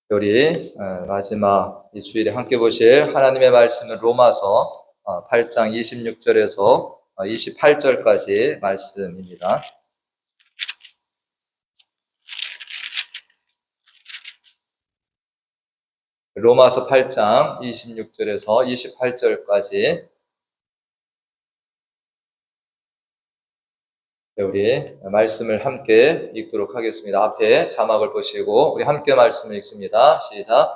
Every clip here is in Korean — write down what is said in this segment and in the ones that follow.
우리 마지막 이 주일에 함께 보실 하나님의 말씀은 로마서 8장 26절에서 28절까지 말씀입니다. 로마서 8장 26절에서 28절까지 우리 말씀을 함께 읽도록 하겠습니다. 앞에 자막을 보시고 우리 함께 말씀을 읽습니다. 시작.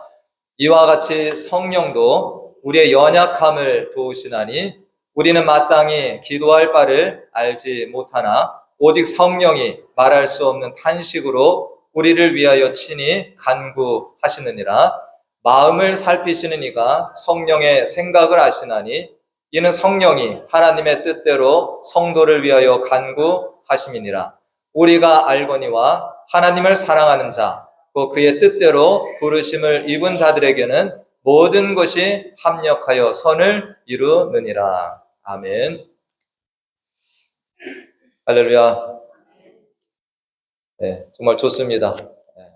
이와 같이 성령도 우리의 연약함을 도우시나니 우리는 마땅히 기도할 바를 알지 못하나 오직 성령이 말할 수 없는 탄식으로 우리를 위하여 친히 간구하시느니라. 마음을 살피시는 이가 성령의 생각을 아시나니 이는 성령이 하나님의 뜻대로 성도를 위하여 간구하심이니라. 우리가 알거니와 하나님을 사랑하는 자, 또 그의 뜻대로 부르심을 입은 자들에게는 모든 것이 합력하여 선을 이루느니라. 아멘. 할렐루야. 네, 정말 좋습니다. 네,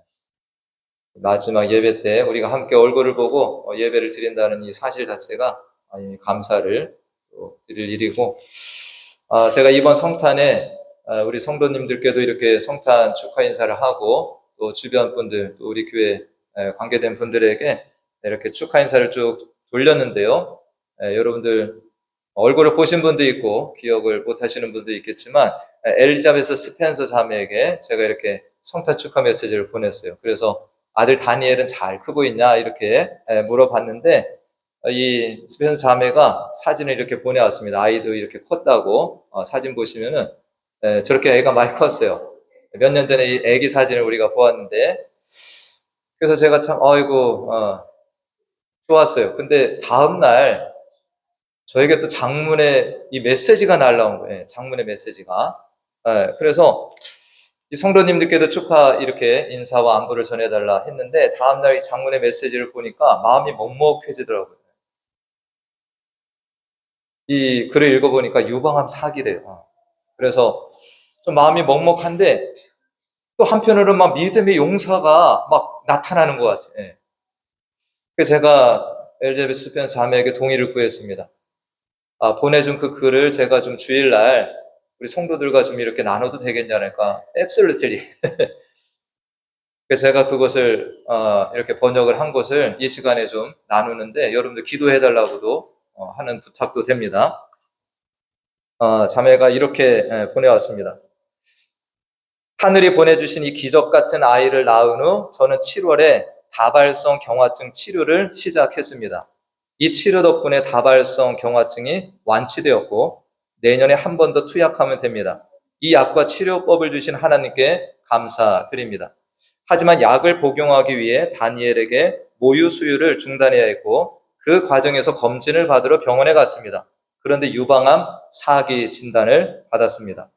마지막 예배 때 우리가 함께 얼굴을 보고 예배를 드린다는 이 사실 자체가 감사를 드릴 일이고, 제가 이번 성탄에 우리 성도님들께도 이렇게 성탄 축하 인사를 하고 또 주변 분들, 또 우리 교회 관계된 분들에게 이렇게 축하 인사를 쭉 돌렸는데요. 여러분들 얼굴을 보신 분도 있고 기억을 못 하시는 분도 있겠지만 엘리자베스 스펜서 자매에게 제가 이렇게 성탄 축하 메시지를 보냈어요. 그래서 아들 다니엘은 잘 크고 있냐 이렇게 물어봤는데 이 스펜서 자매가 사진을 이렇게 보내왔습니다. 아이도 이렇게 컸다고. 사진 보시면은 저렇게 애가 많이 컸어요. 몇 년 전에 이 애기 사진을 우리가 보았는데, 그래서 제가 참 좋았어요. 근데 다음날 저에게 또 장문의 이 메시지가 날라온 거예요. 장문의 메시지가. 그래서 이 성도님들께도 축하 이렇게 인사와 안부를 전해달라 했는데 다음날 이 장문의 메시지를 보니까 마음이 먹먹해지더라고요. 이 글을 읽어보니까 유방암 사기래요. 그래서 좀 마음이 먹먹한데 또 한편으로는 막 믿음의 용사가 막 나타나는 것 같아요. 예. 그래서 제가 엘리자베스 스펜서 자매에게 동의를 구했습니다. 보내준 그 글을 제가 좀 주일날 우리 성도들과 좀 이렇게 나눠도 되겠냐니까 absolutely. 그래서 제가 그것을 이렇게 번역을 한 것을 이 시간에 좀 나누는데 여러분들 기도해달라고도 하는 부탁도 됩니다. 자매가 이렇게 보내왔습니다. 하늘이 보내주신 이 기적 같은 아이를 낳은 후 저는 7월에 다발성 경화증 치료를 시작했습니다. 이 치료 덕분에 다발성 경화증이 완치되었고 내년에 한 번 더 투약하면 됩니다. 이 약과 치료법을 주신 하나님께 감사드립니다. 하지만 약을 복용하기 위해 다니엘에게 모유 수유를 중단해야 했고 그 과정에서 검진을 받으러 병원에 갔습니다. 그런데 유방암 4기 진단을 받았습니다.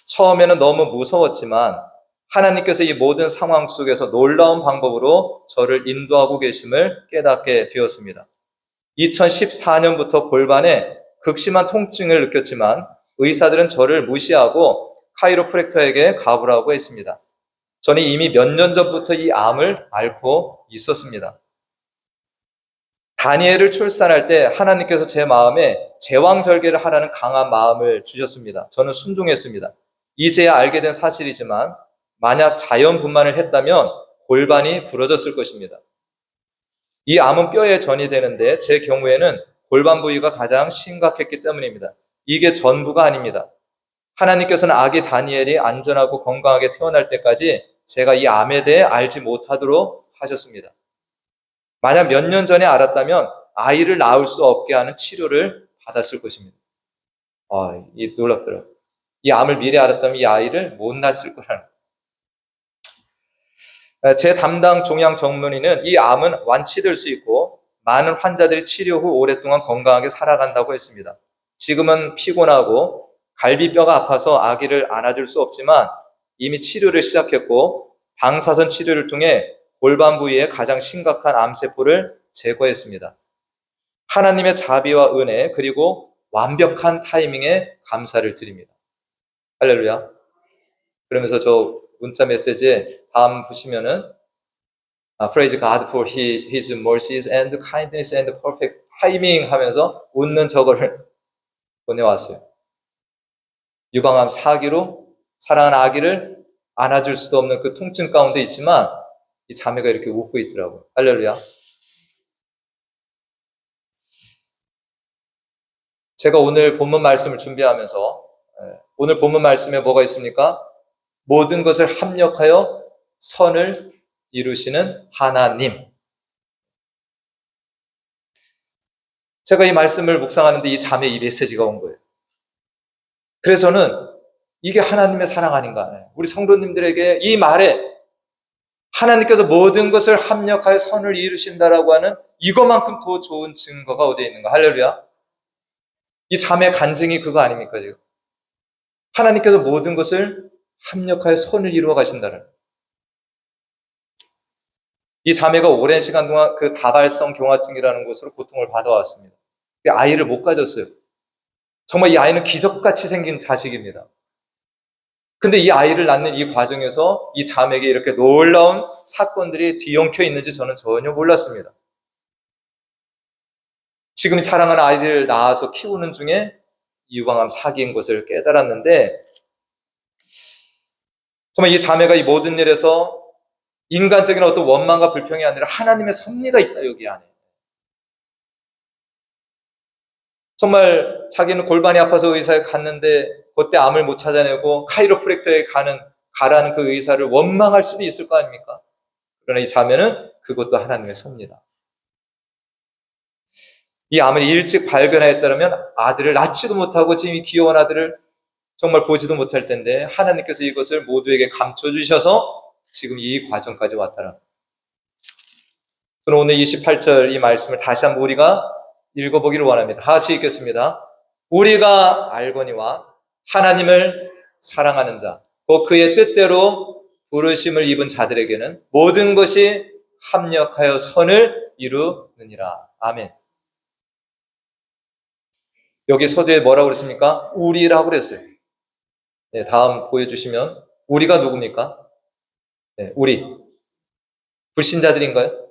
처음에는 너무 무서웠지만 하나님께서 이 모든 상황 속에서 놀라운 방법으로 저를 인도하고 계심을 깨닫게 되었습니다. 2014년부터 골반에 극심한 통증을 느꼈지만 의사들은 저를 무시하고 카이로프랙터에게 가보라고 했습니다. 저는 이미 몇 년 전부터 이 암을 앓고 있었습니다. 다니엘을 출산할 때 하나님께서 제 마음에 제왕절개를 하라는 강한 마음을 주셨습니다. 저는 순종했습니다. 이제야 알게 된 사실이지만 만약 자연분만을 했다면 골반이 부러졌을 것입니다. 이 암은 뼈에 전이 되는데 제 경우에는 골반 부위가 가장 심각했기 때문입니다. 이게 전부가 아닙니다. 하나님께서는 아기 다니엘이 안전하고 건강하게 태어날 때까지 제가 이 암에 대해 알지 못하도록 하셨습니다. 만약 몇 년 전에 알았다면 아이를 낳을 수 없게 하는 치료를 받았을 것입니다. 이 놀랍더라고요. 이 암을 미리 알았다면 이 아이를 못 낳았을 거라는. 제 담당 종양 전문의는 이 암은 완치될 수 있고 많은 환자들이 치료 후 오랫동안 건강하게 살아간다고 했습니다. 지금은 피곤하고 갈비뼈가 아파서 아기를 안아줄 수 없지만 이미 치료를 시작했고 방사선 치료를 통해 골반 부위의 가장 심각한 암세포를 제거했습니다. 하나님의 자비와 은혜 그리고 완벽한 타이밍에 감사를 드립니다. 할렐루야. 그러면서 저 문자 메시지에 다음 보시면은 Praise God for His mercies and kindness and perfect timing 하면서 웃는 저거를 보내왔어요. 유방암 4기로 사랑하는 아기를 안아줄 수도 없는 그 통증 가운데 있지만 이 자매가 이렇게 웃고 있더라고요. 할렐루야. 제가 오늘 본문 말씀을 준비하면서 오늘 본문 말씀에 뭐가 있습니까? 모든 것을 합력하여 선을 이루시는 하나님. 제가 이 말씀을 묵상하는데 이 자매 이 메시지가 온 거예요. 그래서는 이게 하나님의 사랑 아닌가. 우리 성도님들에게 이 말에 하나님께서 모든 것을 합력하여 선을 이루신다라고 하는 이것만큼 더 좋은 증거가 어디에 있는가. 할렐루야. 이 자매 간증이 그거 아닙니까 지금. 하나님께서 모든 것을 합력하여 선을 이루어 가신다는. 이 자매가 오랜 시간 동안 그 다발성 경화증이라는 것으로 고통을 받아왔습니다. 아이를 못 가졌어요. 정말 이 아이는 기적같이 생긴 자식입니다. 근데 이 아이를 낳는 이 과정에서 이 자매에게 이렇게 놀라운 사건들이 뒤엉켜 있는지 저는 전혀 몰랐습니다. 지금 사랑하는 아이들을 낳아서 키우는 중에 유방암 4기인 것을 깨달았는데 정말 이 자매가 이 모든 일에서 인간적인 어떤 원망과 불평이 아니라 하나님의 섭리가 있다 여기 안에. 정말 자기는 골반이 아파서 의사에 갔는데 그때 암을 못 찾아내고 카이로프랙터에 가라는 그 의사를 원망할 수도 있을 거 아닙니까? 그러나 이 자매는 그것도 하나님의 섭리다. 이 암을 일찍 발견하였다면 아들을 낳지도 못하고 지금 이 귀여운 아들을 정말 보지도 못할 텐데 하나님께서 이것을 모두에게 감춰주셔서 지금 이 과정까지 왔다는. 저는 오늘 28절 이 말씀을 다시 한번 우리가 읽어보기를 원합니다. 다 같이 읽겠습니다. 우리가 알거니와 하나님을 사랑하는 자, 곧 그의 뜻대로 부르심을 입은 자들에게는 모든 것이 합력하여 선을 이루느니라. 아멘. 여기 서두에 뭐라고 그랬습니까? 우리라고 그랬어요. 네, 다음 보여주시면 우리가 누굽니까? 네, 우리. 불신자들인가요?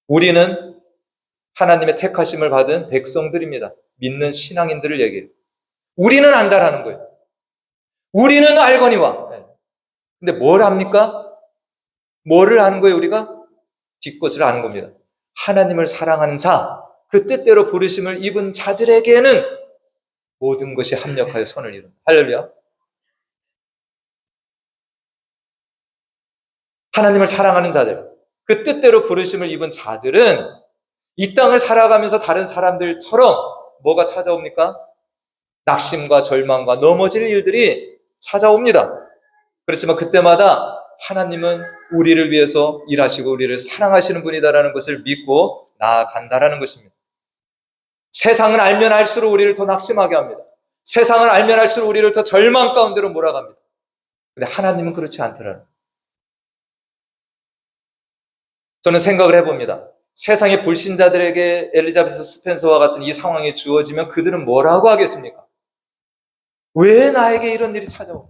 우리는 하나님의 택하심을 받은 백성들입니다. 믿는 신앙인들을 얘기해요. 우리는 안다라는 거예요. 우리는 알거니와. 네. 근데 뭘 압니까? 뭐를 아는 거예요, 우리가? 뒷것을 아는 겁니다. 하나님을 사랑하는 자, 그 뜻대로 부르심을 입은 자들에게는 모든 것이 합력하여 선을 이룬다. 할렐루야. 하나님을 사랑하는 자들, 그 뜻대로 부르심을 입은 자들은 이 땅을 살아가면서 다른 사람들처럼 뭐가 찾아옵니까? 낙심과 절망과 넘어질 일들이 찾아옵니다. 그렇지만 그때마다 하나님은 우리를 위해서 일하시고 우리를 사랑하시는 분이다라는 것을 믿고 나아간다라는 것입니다. 세상은 알면 알수록 우리를 더 낙심하게 합니다. 세상은 알면 알수록 우리를 더 절망 가운데로 몰아갑니다. 근데 하나님은 그렇지 않더라는. 저는 생각을 해봅니다. 세상의 불신자들에게 엘리자베스 스펜서와 같은 이 상황이 주어지면 그들은 뭐라고 하겠습니까? 왜 나에게 이런 일이 찾아오냐?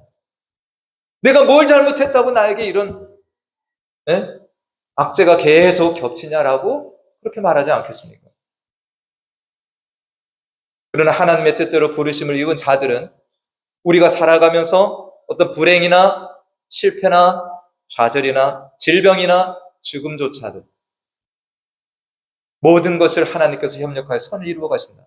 내가 뭘 잘못했다고 나에게 이런 악재가 계속 겹치냐라고 그렇게 말하지 않겠습니까? 그러나 하나님의 뜻대로 부르심을 입은 자들은 우리가 살아가면서 어떤 불행이나 실패나 좌절이나 질병이나 죽음조차도 모든 것을 하나님께서 협력하여 선을 이루어 가신다.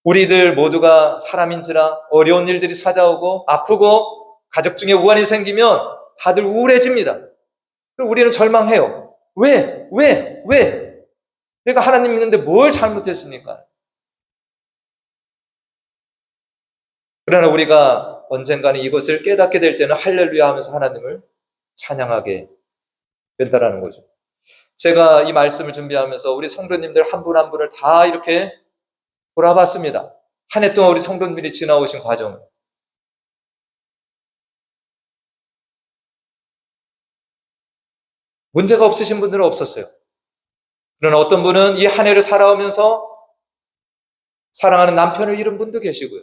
우리들 모두가 사람인지라 어려운 일들이 찾아오고 아프고 가족 중에 우환이 생기면 다들 우울해집니다. 그리고 우리는 절망해요. 왜? 내가 하나님 있는데 뭘 잘못했습니까? 그러나 우리가 언젠가는 이것을 깨닫게 될 때는 할렐루야 하면서 하나님을 찬양하게 된다라는 거죠. 제가 이 말씀을 준비하면서 우리 성도님들 한 분 한 분을 다 이렇게 돌아봤습니다. 한 해 동안 우리 성도님들이 지나오신 과정을. 문제가 없으신 분들은 없었어요. 그러나 어떤 분은 이 한 해를 살아오면서 사랑하는 남편을 잃은 분도 계시고요.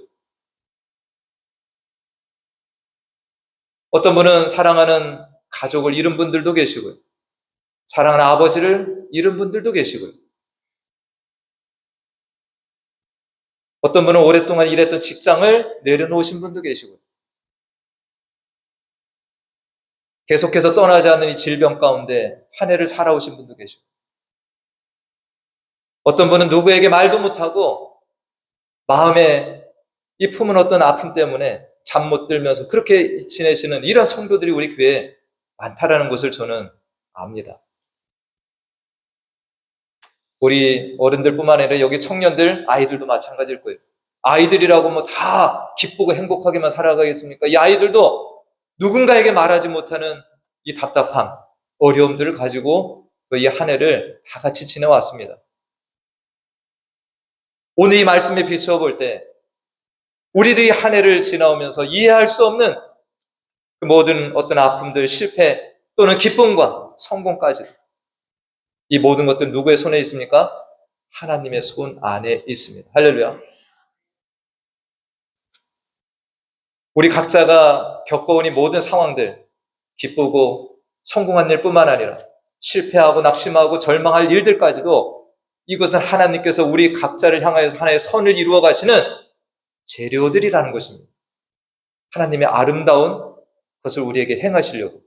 어떤 분은 사랑하는 가족을 잃은 분들도 계시고요. 사랑하는 아버지를 잃은 분들도 계시고요. 어떤 분은 오랫동안 일했던 직장을 내려놓으신 분도 계시고요. 계속해서 떠나지 않는 이 질병 가운데 한 해를 살아오신 분도 계시고, 어떤 분은 누구에게 말도 못하고 마음에 이 품은 어떤 아픔 때문에 잠 못 들면서 그렇게 지내시는 이런 성도들이 우리 교회에 많다라는 것을 저는 압니다. 우리 어른들뿐만 아니라 여기 청년들, 아이들도 마찬가지일 거예요. 아이들이라고 뭐 다 기쁘고 행복하게만 살아가겠습니까? 이 아이들도 누군가에게 말하지 못하는 이 답답함, 어려움들을 가지고 이 한 해를 다 같이 지내왔습니다. 오늘 이 말씀에 비추어 볼 때 우리들이 한 해를 지나오면서 이해할 수 없는 그 모든 어떤 아픔들, 실패 또는 기쁨과 성공까지, 이 모든 것들은 누구의 손에 있습니까? 하나님의 손 안에 있습니다. 할렐루야. 우리 각자가 겪어온 이 모든 상황들, 기쁘고 성공한 일뿐만 아니라 실패하고 낙심하고 절망할 일들까지도 이것은 하나님께서 우리 각자를 향하여서 하나의 선을 이루어 가시는 재료들이라는 것입니다. 하나님의 아름다운 것을 우리에게 행하시려고.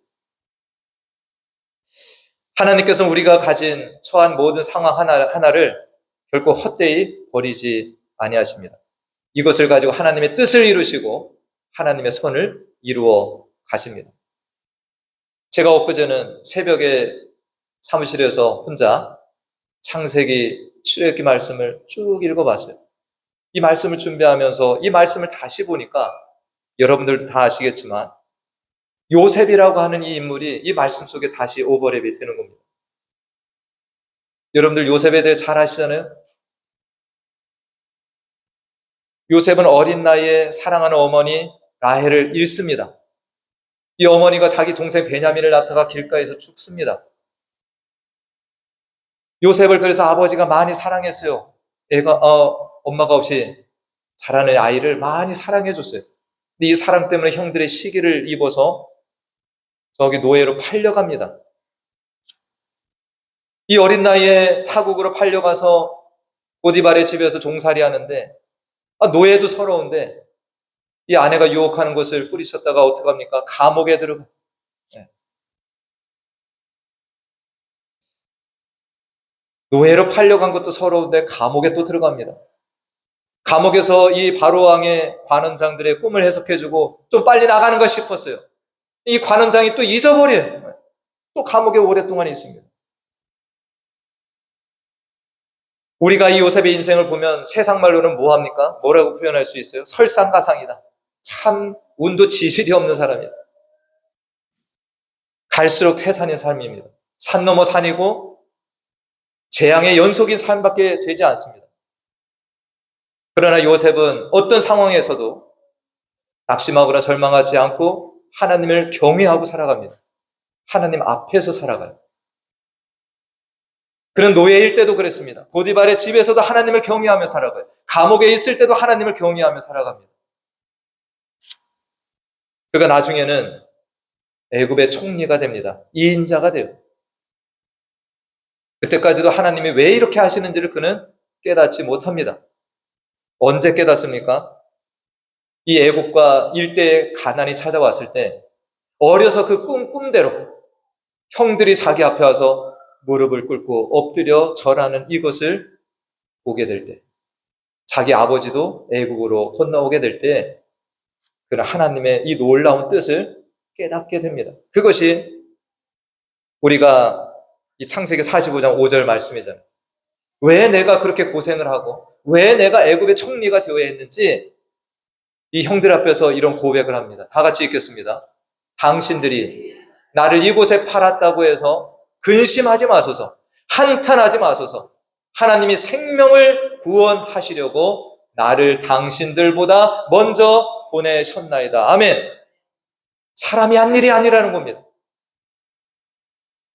하나님께서는 우리가 가진 처한 모든 상황 하나를 결코 헛되이 버리지 아니하십니다. 이것을 가지고 하나님의 뜻을 이루시고 하나님의 선을 이루어 가십니다. 제가 엊그제는 새벽에 사무실에서 혼자 창세기 출애굽기 말씀을 쭉 읽어봤어요. 이 말씀을 준비하면서 이 말씀을 다시 보니까 여러분들도 다 아시겠지만 요셉이라고 하는 이 인물이 이 말씀 속에 다시 오버랩이 되는 겁니다. 여러분들 요셉에 대해 잘 아시잖아요? 요셉은 어린 나이에 사랑하는 어머니 라헬을 잃습니다. 이 어머니가 자기 동생 베냐민을 낳다가 길가에서 죽습니다. 요셉을 그래서 아버지가 많이 사랑했어요. 엄마가 없이 자라는 아이를 많이 사랑해줬어요. 근데 이 사랑 때문에 형들의 시기를 입어서 저기 노예로 팔려갑니다. 이 어린 나이에 타국으로 팔려가서 보디발의 집에서 종살이 하는데, 노예도 서러운데 이 아내가 유혹하는 것을 뿌리쳤다가 어떡합니까? 감옥에 들어가. 네. 노예로 팔려간 것도 서러운데 감옥에 또 들어갑니다. 감옥에서 이 바로왕의 관원장들의 꿈을 해석해주고 좀 빨리 나가는가 싶었어요. 이 관원장이 또 잊어버려요. 또 감옥에 오랫동안 있습니다. 우리가 이 요셉의 인생을 보면 세상 말로는 뭐합니까? 뭐라고 표현할 수 있어요? 설상가상이다. 참 운도 지실이 없는 사람이다. 갈수록 태산인 삶입니다. 산 넘어 산이고 재앙의 연속인 삶밖에 되지 않습니다. 그러나 요셉은 어떤 상황에서도 낙심하거나 절망하지 않고 하나님을 경외하고 살아갑니다. 하나님 앞에서 살아가요. 그는 노예일 때도 그랬습니다. 보디발의 집에서도 하나님을 경외하며 살아가요. 감옥에 있을 때도 하나님을 경외하며 살아갑니다. 그가 나중에는 애굽의 총리가 됩니다. 2인자가 돼요. 그때까지도 하나님이 왜 이렇게 하시는지를 그는 깨닫지 못합니다. 언제 깨닫습니까? 이 애국과 일대의 가난이 찾아왔을 때 어려서 그 꿈대로 형들이 자기 앞에 와서 무릎을 꿇고 엎드려 절하는 이것을 보게 될 때, 자기 아버지도 애국으로 건너오게 될 때 그는 하나님의 이 놀라운 뜻을 깨닫게 됩니다. 그것이 우리가 이 창세기 45장 5절 말씀이잖아요. 왜 내가 그렇게 고생을 하고 왜 내가 애굽의 총리가 되어야 했는지 이 형들 앞에서 이런 고백을 합니다. 다 같이 읽겠습니다. 당신들이 나를 이곳에 팔았다고 해서 근심하지 마소서, 한탄하지 마소서. 하나님이 생명을 구원하시려고 나를 당신들보다 먼저 보내셨나이다. 아멘. 사람이 한 일이 아니라는 겁니다.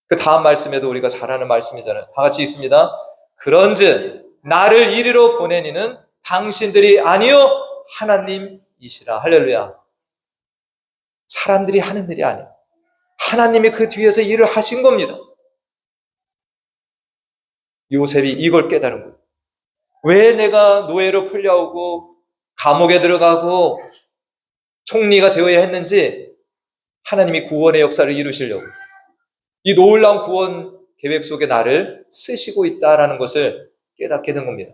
그 다음 말씀에도 우리가 잘 아는 말씀이잖아요. 다 같이 읽습니다. 그런즉 나를 이리로 보낸 이는 당신들이 아니요 하나님이시라. 할렐루야. 사람들이 하는 일이 아니에요. 하나님이 그 뒤에서 일을 하신 겁니다. 요셉이 이걸 깨달은 거예요. 왜 내가 노예로 풀려오고 감옥에 들어가고 총리가 되어야 했는지 하나님이 구원의 역사를 이루시려고 이 놀라운 구원 계획 속에 나를 쓰시고 있다라는 것을 깨닫게 된 겁니다.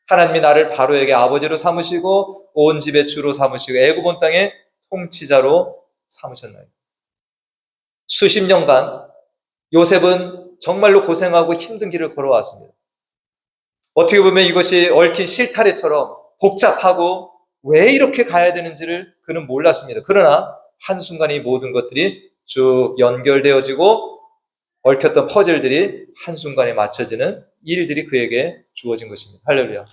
하나님이 나를 바로에게 아버지로 삼으시고 온 집의 주로 삼으시고 애굽 온 땅의 통치자로 삼으셨나요? 수십 년간 요셉은 정말로 고생하고 힘든 길을 걸어왔습니다. 어떻게 보면 이것이 얽힌 실타래처럼 복잡하고 왜 이렇게 가야 되는지를 그는 몰랐습니다. 그러나 한순간에 이 모든 것들이 쭉 연결되어지고 얽혔던 퍼즐들이 한순간에 맞춰지는 일들이 그에게 주어진 것입니다. 할렐루야.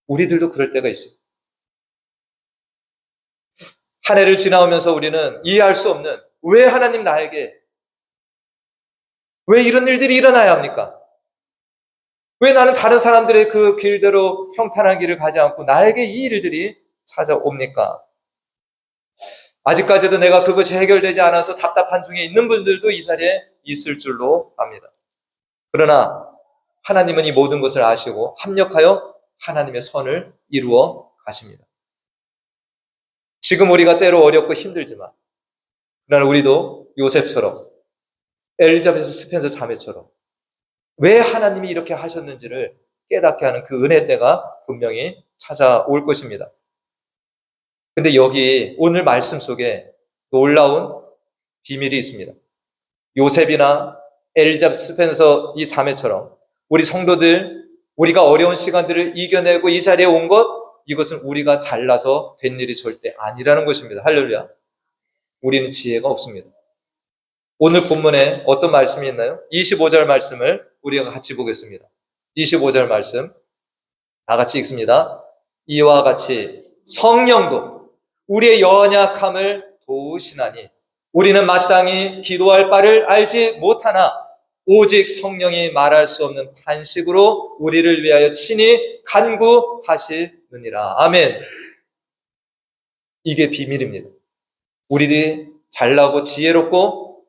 우리들도 그럴 때가 있어요. 한 해를 지나오면서 우리는 이해할 수 없는 왜 하나님 나에게 왜 이런 일들이 일어나야 합니까? 왜 나는 다른 사람들의 그 길대로 평탄한 길을 가지 않고 나에게 이 일들이 찾아옵니까? 아직까지도 내가 그것이 해결되지 않아서 답답한 중에 있는 분들도 이 자리에 있을 줄로 압니다. 그러나 하나님은 이 모든 것을 아시고 합력하여 하나님의 선을 이루어 가십니다. 지금 우리가 때로 어렵고 힘들지만 그러나 우리도 요셉처럼 엘리자베스 스펜서 자매처럼 왜 하나님이 이렇게 하셨는지를 깨닫게 하는 그 은혜 때가 분명히 찾아올 것입니다. 근데 여기 오늘 말씀 속에 놀라운 비밀이 있습니다. 요셉이나 엘리자베스 스펜서 이 자매처럼 우리 성도들, 우리가 어려운 시간들을 이겨내고 이 자리에 온 것, 이것은 우리가 잘나서 된 일이 절대 아니라는 것입니다. 할렐루야. 우리는 지혜가 없습니다. 오늘 본문에 어떤 말씀이 있나요? 25절 말씀을 우리가 같이 보겠습니다. 25절 말씀 다 같이 읽습니다. 이와 같이 성령도 우리의 연약함을 도우시나니 우리는 마땅히 기도할 바를 알지 못하나 오직 성령이 말할 수 없는 탄식으로 우리를 위하여 친히 간구하시느니라. 아멘. 이게 비밀입니다. 우리들이 잘나고 지혜롭고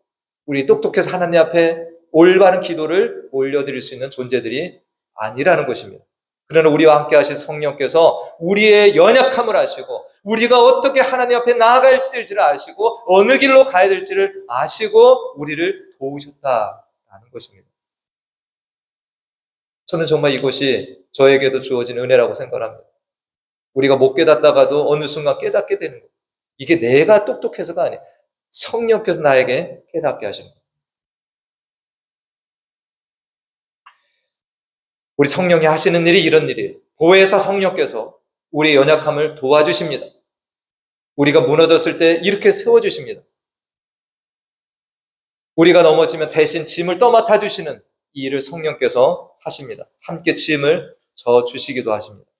우리 똑똑해서 하나님 앞에 올바른 기도를 올려드릴 수 있는 존재들이 아니라는 것입니다. 그러나 우리와 함께 하신 성령께서 우리의 연약함을 아시고 우리가 어떻게 하나님 앞에 나아갈 될지를 아시고 어느 길로 가야 될지를 아시고 우리를 도우셨다라는 것입니다. 저는 정말 이것이 저에게도 주어진 은혜라고 생각합니다. 우리가 못 깨닫다가도 어느 순간 깨닫게 되는 것. 이게 내가 똑똑해서가 아니에요. 성령께서 나에게 깨닫게 하시는 거예요. 우리 성령이 하시는 일이 이런 일이에요. 보혜사 성령께서 우리의 연약함을 도와주십니다. 우리가 무너졌을 때 이렇게 세워주십니다. 우리가 넘어지면 대신 짐을 떠맡아 주시는 이 일을 성령께서 하십니다. 함께 짐을 져주시기도 하십니다.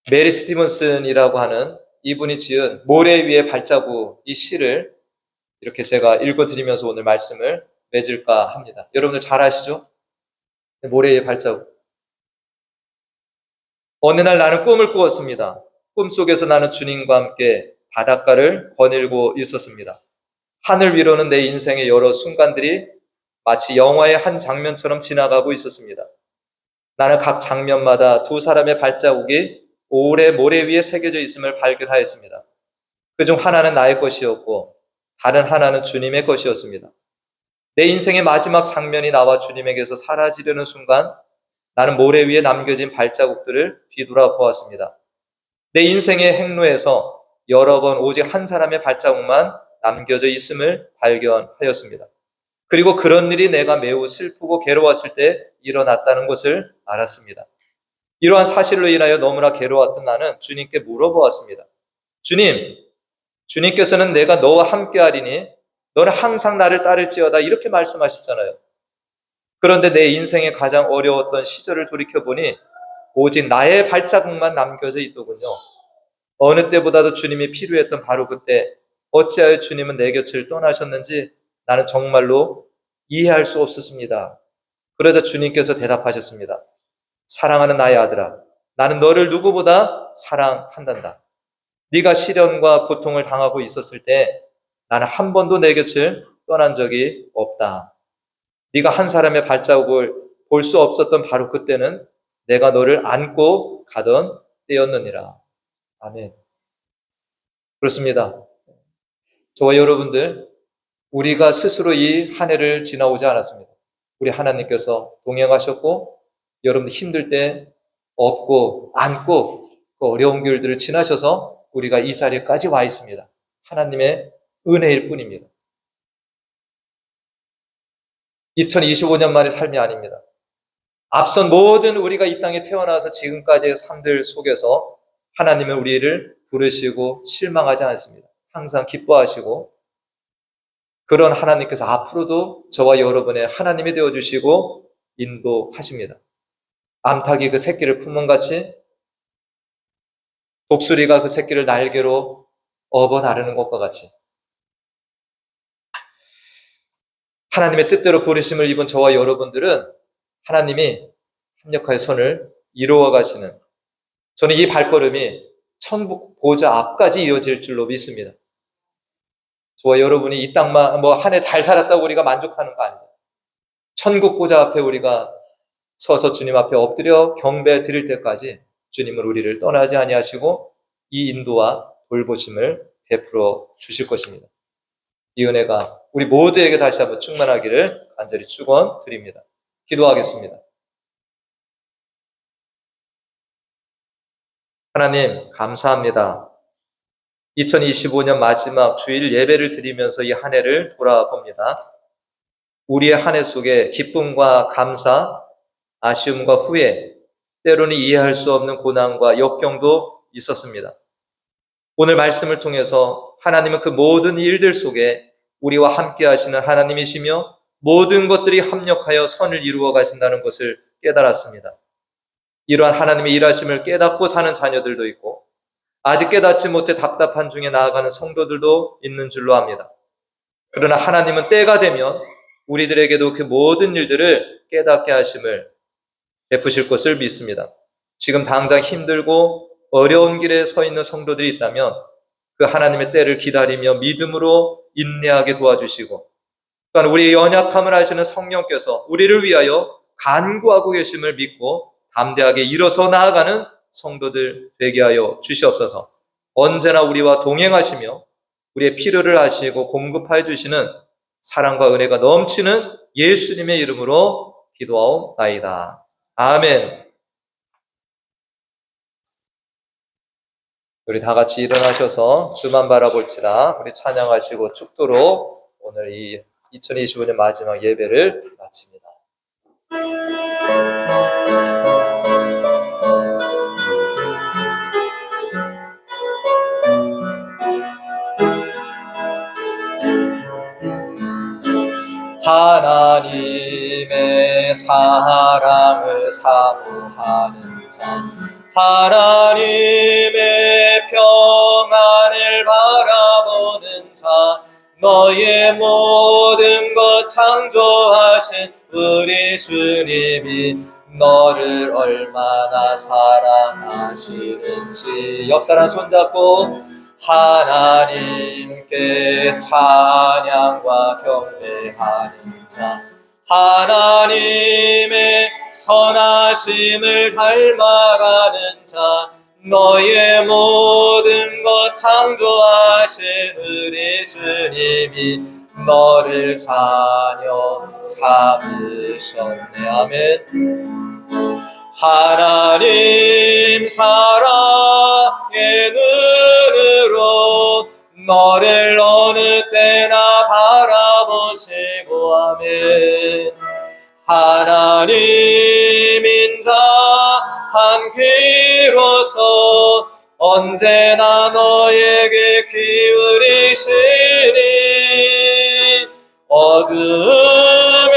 메리 스티븐슨이라고 하는 이분이 지은 모래 위의 발자국 이 시를 이렇게 제가 읽어드리면서 오늘 말씀을 맺을까 합니다. 여러분들 잘 아시죠? 모래 위의 발자국. 어느 날 나는 꿈을 꾸었습니다. 꿈속에서 나는 주님과 함께 바닷가를 거닐고 있었습니다. 하늘 위로는 내 인생의 여러 순간들이 마치 영화의 한 장면처럼 지나가고 있었습니다. 나는 각 장면마다 두 사람의 발자국이 오래 모래 위에 새겨져 있음을 발견하였습니다. 그중 하나는 나의 것이었고 다른 하나는 주님의 것이었습니다. 내 인생의 마지막 장면이 나와 주님에게서 사라지려는 순간 나는 모래 위에 남겨진 발자국들을 뒤돌아 보았습니다. 내 인생의 행로에서 여러 번 오직 한 사람의 발자국만 남겨져 있음을 발견하였습니다. 그리고 그런 일이 내가 매우 슬프고 괴로웠을 때 일어났다는 것을 알았습니다. 이러한 사실로 인하여 너무나 괴로웠던 나는 주님께 물어보았습니다. 주님께서는 내가 너와 함께하리니 너는 항상 나를 따를지어다 이렇게 말씀하셨잖아요. 그런데 내 인생의 가장 어려웠던 시절을 돌이켜보니 오직 나의 발자국만 남겨져 있더군요. 어느 때보다도 주님이 필요했던 바로 그때 어찌하여 주님은 내 곁을 떠나셨는지 나는 정말로 이해할 수 없었습니다. 그러자 주님께서 대답하셨습니다. 사랑하는 나의 아들아, 나는 너를 누구보다 사랑한단다. 네가 시련과 고통을 당하고 있었을 때 나는 한 번도 내 곁을 떠난 적이 없다. 네가 한 사람의 발자국을 볼 수 없었던 바로 그때는 내가 너를 안고 가던 때였느니라. 아멘. 그렇습니다. 저와 여러분들, 우리가 스스로 이 한 해를 지나오지 않았습니다. 우리 하나님께서 동행하셨고, 여러분들 힘들 때 업고 안고 그 어려운 길들을 지나셔서 우리가 이 자리까지 와 있습니다. 하나님의 은혜일 뿐입니다. 2025년 만의 삶이 아닙니다. 앞선 모든 우리가 이 땅에 태어나서 지금까지의 삶들 속에서 하나님은 우리를 부르시고 실망하지 않습니다. 항상 기뻐하시고, 그런 하나님께서 앞으로도 저와 여러분의 하나님이 되어주시고 인도하십니다. 암탉이 그 새끼를 품은 같이, 독수리가 그 새끼를 날개로 업어 나르는 것과 같이, 하나님의 뜻대로 부르심을 입은 저와 여러분들은 하나님이 합력하여 선을 이루어 가시는, 저는 이 발걸음이 천국 보좌 앞까지 이어질 줄로 믿습니다. 저와 여러분이 이 땅만 한 해 잘 살았다고 우리가 만족하는 거 아니죠. 천국 보좌 앞에 우리가 서서 주님 앞에 엎드려 경배 드릴 때까지 주님은 우리를 떠나지 아니하시고 이 인도와 돌보심을 베풀어 주실 것입니다. 이 은혜가 우리 모두에게 다시 한번 충만하기를 간절히 축원드립니다. 기도하겠습니다. 하나님 감사합니다. 2025년 마지막 주일 예배를 드리면서 이 한 해를 돌아봅니다. 우리의 한 해 속에 기쁨과 감사, 아쉬움과 후회, 때로는 이해할 수 없는 고난과 역경도 있었습니다. 오늘 말씀을 통해서 하나님은 그 모든 일들 속에 우리와 함께 하시는 하나님이시며 모든 것들이 합력하여 선을 이루어 가신다는 것을 깨달았습니다. 이러한 하나님의 일하심을 깨닫고 사는 자녀들도 있고 아직 깨닫지 못해 답답한 중에 나아가는 성도들도 있는 줄로 압니다. 그러나 하나님은 때가 되면 우리들에게도 그 모든 일들을 깨닫게 하심을 베푸실 것을 믿습니다. 지금 당장 힘들고 어려운 길에 서 있는 성도들이 있다면 그 하나님의 때를 기다리며 믿음으로 인내하게 도와주시고, 또한 우리의 연약함을 아시는 성령께서 우리를 위하여 간구하고 계심을 믿고 담대하게 일어서 나아가는 성도들 되게 하여 주시옵소서. 언제나 우리와 동행하시며 우리의 필요를 아시고 공급하여 주시는 사랑과 은혜가 넘치는 예수님의 이름으로 기도하옵나이다. 아멘. 우리 다 같이 일어나셔서 주만 바라볼지라 우리 찬양하시고 축도로 오늘 이 2025년 마지막 예배를 마칩니다. 하나님의 사랑을 사모하는 자, 하나님의 평안을 바라보는 자, 너의 모든 것 창조하신 우리 주님이 너를 얼마나 사랑하시는지 옆 사람 손잡고 하나님께 찬양과 경배하는 자, 하나님의 선하심을 닮아가는 자, 너의 모든 것 창조하신 우리 주님이 너를 자녀 삼으셨네. 아멘. 하나님 사랑의 눈으로 너를 어느 때나 바라보시고 아멘. 하나님 인자 한 귀로서 언제나 너에게 기울이시니 어둠에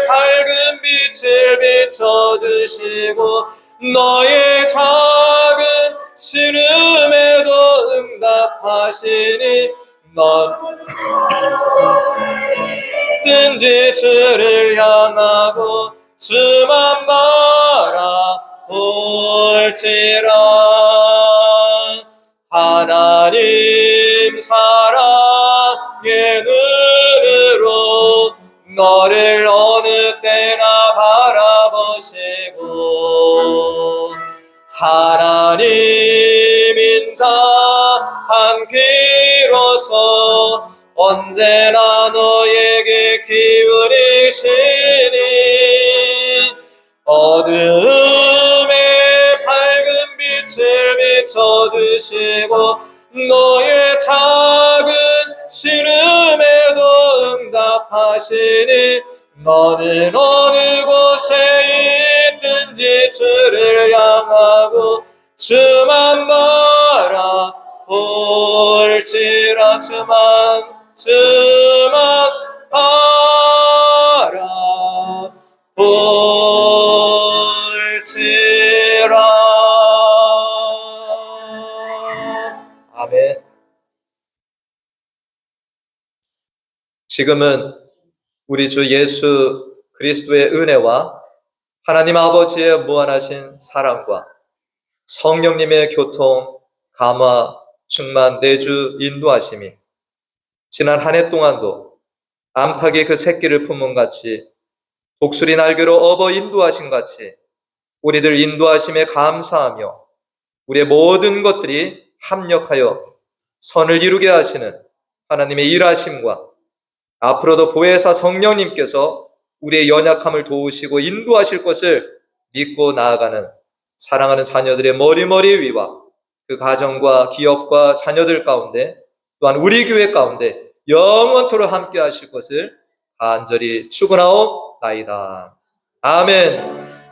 밝은 빛을 비춰주시고 너의 작은 신음에도 응답하시니 넌 든지 주를 향하고 주만 바라볼지라. 하나님 사랑의 너를 어느 때나 바라보시고 하나님 인자 한 귀로서 언제나 너에게 기울이시니 어둠에 밝은 빛을 비춰주시고 너의 작은 신음에도 응답하시니 너는 어느 곳에 있든지 주를 향하고 주만 바라볼지라 주만 바라볼지라. 아멘. 지금은 우리 주 예수 그리스도의 은혜와 하나님 아버지의 무한하신 사랑과 성령님의 교통, 감화, 충만, 내주, 인도하심이 지난 한 해 동안도 암탉이 그 새끼를 품은 같이 독수리 날개로 업어 인도하신 같이 우리들 인도하심에 감사하며 우리의 모든 것들이 합력하여 선을 이루게 하시는 하나님의 일하심과 앞으로도 보혜사 성령님께서 우리의 연약함을 도우시고 인도하실 것을 믿고 나아가는 사랑하는 자녀들의 머리머리 위와 그 가정과 기업과 자녀들 가운데 또한 우리 교회 가운데 영원토록 함께 하실 것을 간절히 축원하옵나이다. 아멘.